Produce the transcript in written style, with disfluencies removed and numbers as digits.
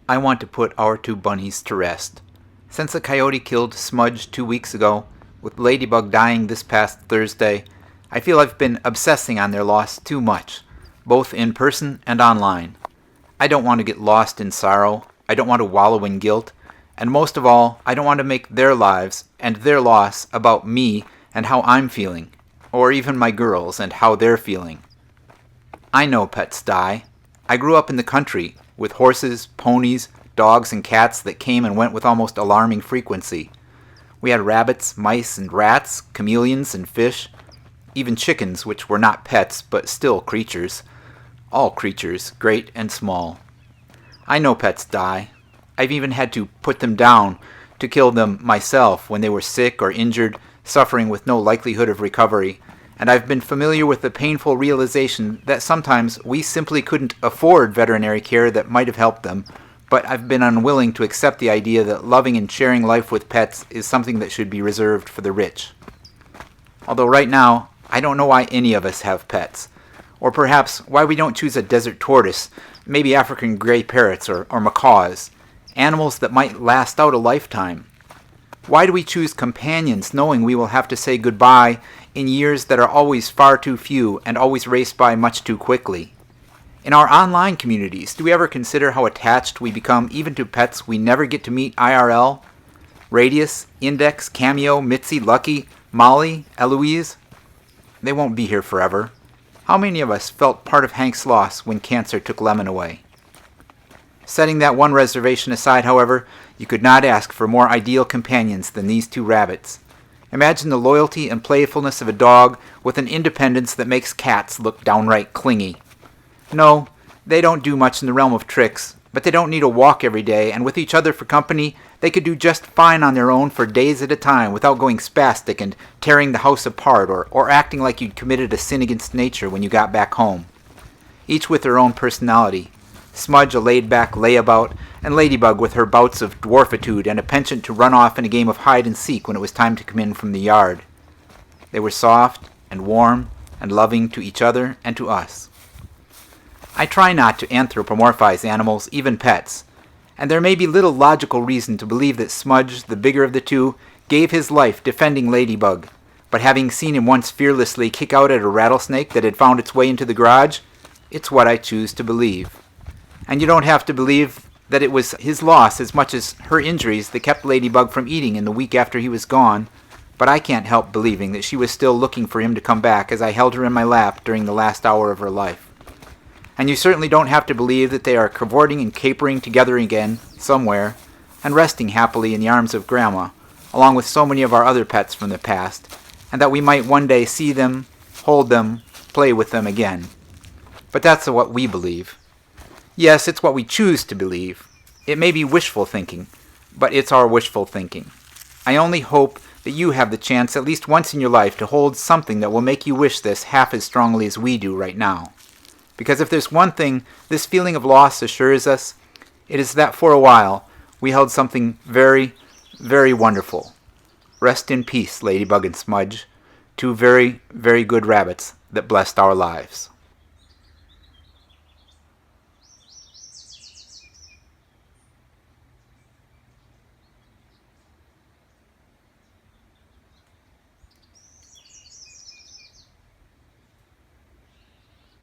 I want to put our two bunnies to rest. Since the coyote killed Smudge 2 weeks ago, with Ladybug dying this past Thursday, I feel I've been obsessing on their loss too much, both in person and online. I don't want to get lost in sorrow, I don't want to wallow in guilt, and most of all, I don't want to make their lives and their loss about me and how I'm feeling, or even my girls and how they're feeling. I know pets die. I grew up in the country, with horses, ponies, dogs, and cats that came and went with almost alarming frequency. We had rabbits, mice, and rats, chameleons, and fish, even chickens, which were not pets, but still creatures. All creatures, great and small. I know pets die. I've even had to put them down to kill them myself when they were sick or injured, suffering with no likelihood of recovery, and I've been familiar with the painful realization that sometimes we simply couldn't afford veterinary care that might have helped them, but I've been unwilling to accept the idea that loving and sharing life with pets is something that should be reserved for the rich. Although right now, I don't know why any of us have pets, or perhaps why we don't choose a desert tortoise, maybe African gray parrots or macaws, animals that might last out a lifetime. Why do we choose companions knowing we will have to say goodbye in years that are always far too few and always race by much too quickly? In our online communities, do we ever consider how attached we become even to pets we never get to meet IRL? Radius, Index, Cameo, Mitzi, Lucky, Molly, Eloise? They won't be here forever. How many of us felt part of Hank's loss when cancer took Lemon away? Setting that one reservation aside, however, you could not ask for more ideal companions than these two rabbits. Imagine the loyalty and playfulness of a dog with an independence that makes cats look downright clingy. No, they don't do much in the realm of tricks, but they don't need a walk every day, and with each other for company, they could do just fine on their own for days at a time without going spastic and tearing the house apart or acting like you'd committed a sin against nature when you got back home. Each with their own personality. Smudge a laid-back layabout, and Ladybug with her bouts of dwarfitude and a penchant to run off in a game of hide-and-seek when it was time to come in from the yard. They were soft and warm and loving to each other and to us. I try not to anthropomorphize animals, even pets, and there may be little logical reason to believe that Smudge, the bigger of the two, gave his life defending Ladybug, but having seen him once fearlessly kick out at a rattlesnake that had found its way into the garage, it's what I choose to believe. And you don't have to believe that it was his loss as much as her injuries that kept Ladybug from eating in the week after he was gone, but I can't help believing that she was still looking for him to come back as I held her in my lap during the last hour of her life. And you certainly don't have to believe that they are cavorting and capering together again, somewhere, and resting happily in the arms of Grandma, along with so many of our other pets from the past, and that we might one day see them, hold them, play with them again. But that's what we believe. Yes, it's what we choose to believe. It may be wishful thinking, but it's our wishful thinking. I only hope that you have the chance at least once in your life to hold something that will make you wish this half as strongly as we do right now. Because if there's one thing this feeling of loss assures us, it is that for a while we held something very, very wonderful. Rest in peace, Ladybug and Smudge, two very, very good rabbits that blessed our lives.